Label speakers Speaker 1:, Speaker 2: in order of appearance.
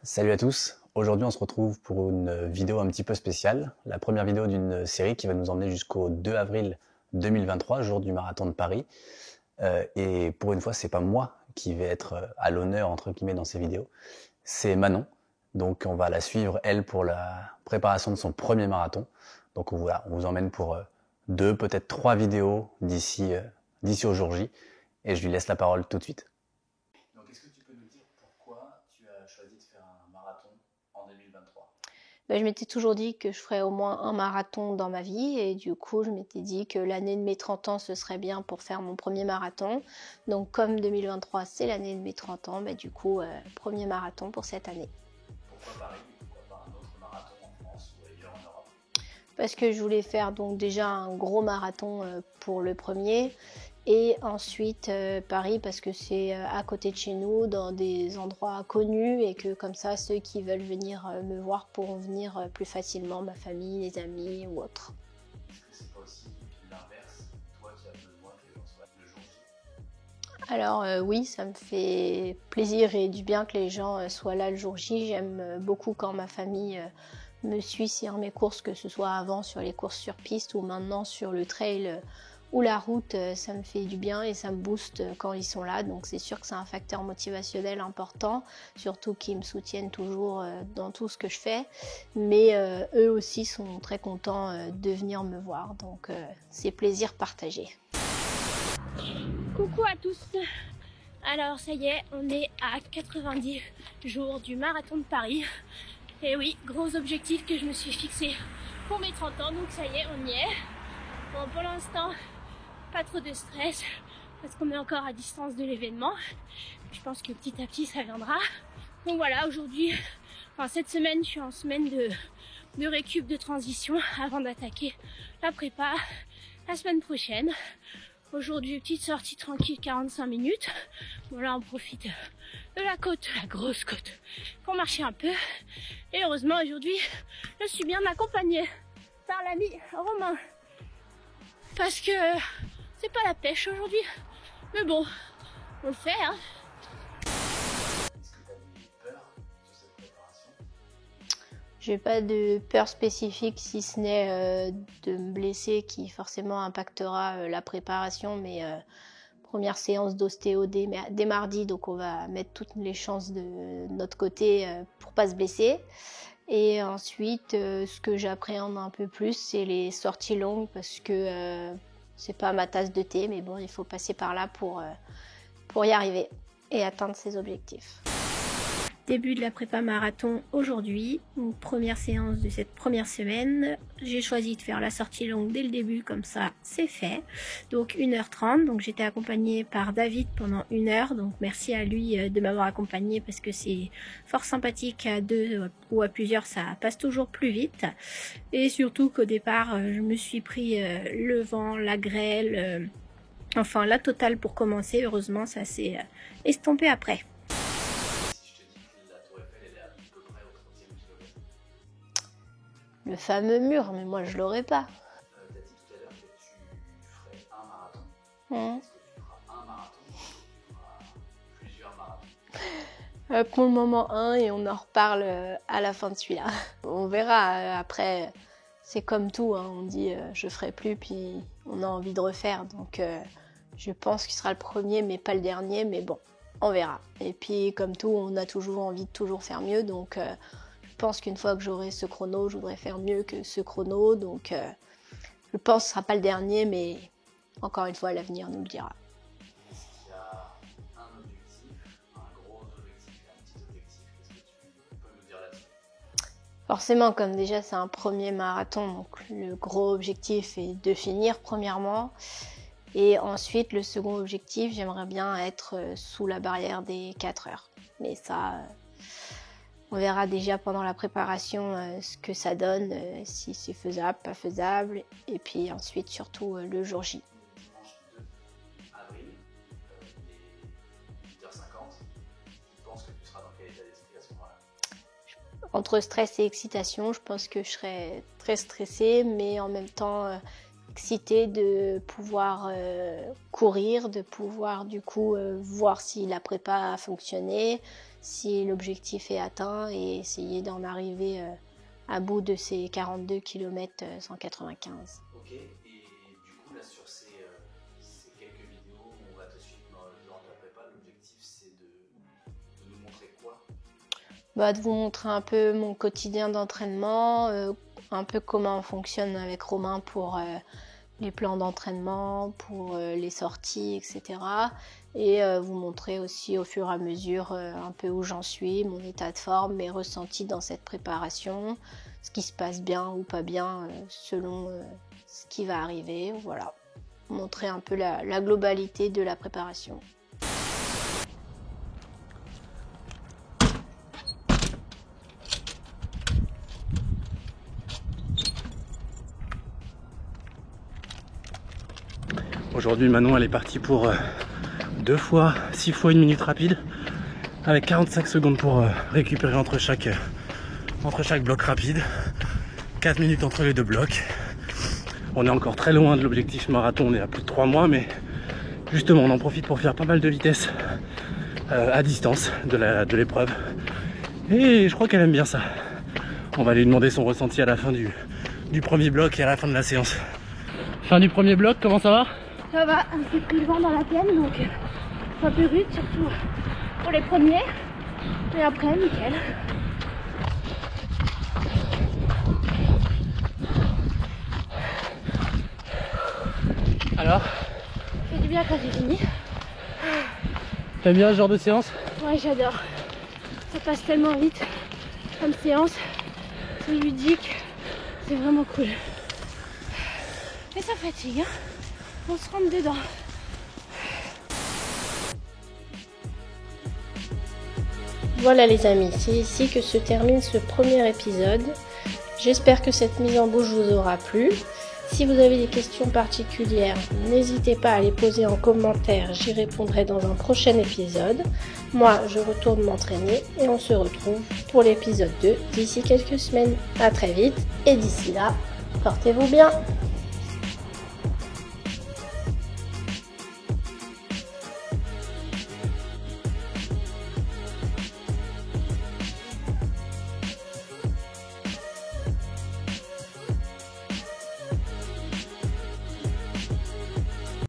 Speaker 1: Salut à tous, aujourd'hui on se retrouve pour une vidéo un petit peu spéciale, la première vidéo d'une série qui va nous emmener jusqu'au 2 avril 2023, jour du marathon de Paris. Et pour une fois, c'est pas moi qui vais être à l'honneur entre guillemets dans ces vidéos, c'est Manon. Donc on va la suivre elle pour la préparation de son premier marathon. Donc voilà, on vous emmène pour deux, peut-être trois vidéos d'ici au jour J. Et je lui laisse la parole tout de suite. Donc est-ce que tu peux nous dire pourquoi tu as choisi de faire un marathon en 2023 ?
Speaker 2: Je m'étais toujours dit que je ferais au moins un marathon dans ma vie et du coup je m'étais dit que l'année de mes 30 ans ce serait bien pour faire mon premier marathon. Donc comme 2023 c'est l'année de mes 30 ans, premier marathon pour cette année.
Speaker 1: Pourquoi Paris et pourquoi pas un autre marathon en France ou ailleurs en Europe ?
Speaker 2: Parce que je voulais faire donc déjà un gros marathon pour le premier et ensuite Paris parce que c'est à côté de chez nous dans des endroits connus et que comme ça ceux qui veulent venir me voir pourront venir plus facilement, ma famille, les amis ou autres.
Speaker 1: Est-ce que c'est pas aussi l'inverse, toi qui as besoin que les gens soient le jour J ?
Speaker 2: Alors oui, ça me fait plaisir et du bien que les gens soient là le jour J. J'aime beaucoup quand ma famille me suit sur mes courses, que ce soit avant sur les courses sur piste ou maintenant sur le trail ou la route. Ça me fait du bien et ça me booste quand ils sont là. Donc c'est sûr que c'est un facteur motivationnel important, surtout qu'ils me soutiennent toujours dans tout ce que je fais. Mais eux aussi sont très contents de venir me voir. Donc c'est plaisir partagé.
Speaker 3: Coucou à tous. Alors ça y est, on est à 90 jours du marathon de Paris. Et oui, gros objectif que je me suis fixé pour mes 30 ans, donc ça y est, on y est. Bon, pour l'instant, pas trop de stress parce qu'on est encore à distance de l'événement. Je pense que petit à petit ça viendra. Donc voilà, aujourd'hui, cette semaine, je suis en semaine de récup, de transition avant d'attaquer la prépa la semaine prochaine. Aujourd'hui, petite sortie tranquille, 45 minutes. Bon là, on profite de la côte, la grosse côte, pour marcher un peu. Et heureusement, aujourd'hui, je suis bien accompagnée par l'ami Romain. Parce que c'est pas la pêche aujourd'hui. Mais bon, on le fait, hein.
Speaker 1: Est-ce que tu as des peurs sur cette préparation ?
Speaker 2: J'ai pas de peur spécifique si ce n'est de me blesser qui forcément impactera la préparation, mais première séance d'ostéo dès mardi, donc on va mettre toutes les chances de notre côté pour pas se blesser. Et ensuite, ce que j'appréhende un peu plus, c'est les sorties longues parce que c'est pas ma tasse de thé, mais bon, il faut passer par là pour y arriver et atteindre ses objectifs. Début de la prépa marathon aujourd'hui, une première séance de cette première semaine. J'ai choisi de faire la sortie longue dès le début, comme ça c'est fait. Donc 1h30, donc j'étais accompagnée par David pendant 1 heure, donc merci à lui de m'avoir accompagnée parce que c'est fort sympathique à deux ou à plusieurs, ça passe toujours plus vite. Et surtout qu'au départ, je me suis pris le vent, la grêle, enfin la totale pour commencer. Heureusement, ça s'est estompé après. Le fameux mur, mais moi je l'aurais pas.
Speaker 1: Tu as dit tout à l'heure que tu ferais un marathon. Est-ce que tu feras un marathon ou tu feras plusieurs marathons ?
Speaker 2: Pour le moment 1 et on en reparle à la fin de celui-là. On verra, après c'est comme tout, hein, on dit je ferai plus puis on a envie de refaire. Donc je pense qu'il sera le premier mais pas le dernier, mais bon, on verra. Et puis comme tout, on a toujours envie de toujours faire mieux, donc je pense qu'une fois que j'aurai ce chrono, je voudrais faire mieux que ce chrono. Donc je pense que ce ne sera pas le dernier, mais encore une fois, l'avenir nous le dira.
Speaker 1: Est-ce qu'il y a un objectif, un gros objectif et un petit objectif ? Qu'est-ce que tu peux nous dire là-dessus ?
Speaker 2: Forcément, comme déjà c'est un premier marathon, donc le gros objectif est de finir premièrement. Et ensuite, le second objectif, j'aimerais bien être sous la barrière des 4 heures. Mais ça... on verra déjà pendant la préparation ce que ça donne, si c'est faisable, pas faisable, et puis ensuite surtout le jour J.
Speaker 1: Dimanche 2 avril, il est 8h50. Tu penses que tu seras dans quel état d'esprit à ce moment-là ?
Speaker 2: Entre stress et excitation, je pense que je serai très stressée, mais en même temps excité de pouvoir courir, de pouvoir du coup voir si la prépa a fonctionné, si l'objectif est atteint et essayer d'en arriver à bout de ces 42 km 195.
Speaker 1: Ok, et du coup là sur ces quelques vidéos où on va te suivre dans ta prépa, l'objectif c'est de nous montrer quoi?
Speaker 2: De vous montrer un peu mon quotidien d'entraînement, un peu comment on fonctionne avec Romain pour les plans d'entraînement, pour les sorties, etc. Et vous montrer aussi au fur et à mesure un peu où j'en suis, mon état de forme, mes ressentis dans cette préparation, ce qui se passe bien ou pas bien selon ce qui va arriver. Voilà, montrer un peu la globalité de la préparation.
Speaker 4: Aujourd'hui, Manon elle est partie pour 6 fois 1 minute rapide avec 45 secondes pour récupérer entre chaque bloc rapide, 4 minutes entre les deux blocs. On est encore très loin de l'objectif marathon, on est à plus de 3 mois, mais justement on en profite pour faire pas mal de vitesse à distance de l'épreuve. Et je crois qu'elle aime bien ça. On va lui demander son ressenti à la fin du premier bloc et à la fin de la séance. Fin du premier bloc, comment ça va?
Speaker 3: Ça va, on s'est pris le vent dans la plaine, donc c'est un peu rude, surtout pour les premiers. Et après, nickel.
Speaker 4: Alors?
Speaker 3: Ça fait du bien quand j'ai fini.
Speaker 4: T'aimes bien ce genre de séance?
Speaker 3: Ouais, j'adore. Ça passe tellement vite comme séance. C'est ludique. C'est vraiment cool. Mais ça fatigue, hein. On se rentre dedans.
Speaker 2: Voilà les amis, c'est ici que se termine ce premier épisode. J'espère que cette mise en bouche vous aura plu. Si vous avez des questions particulières, n'hésitez pas à les poser en commentaire, j'y répondrai dans un prochain épisode. Moi, je retourne m'entraîner et on se retrouve pour l'épisode 2 d'ici quelques semaines. À très vite et d'ici là, portez-vous bien.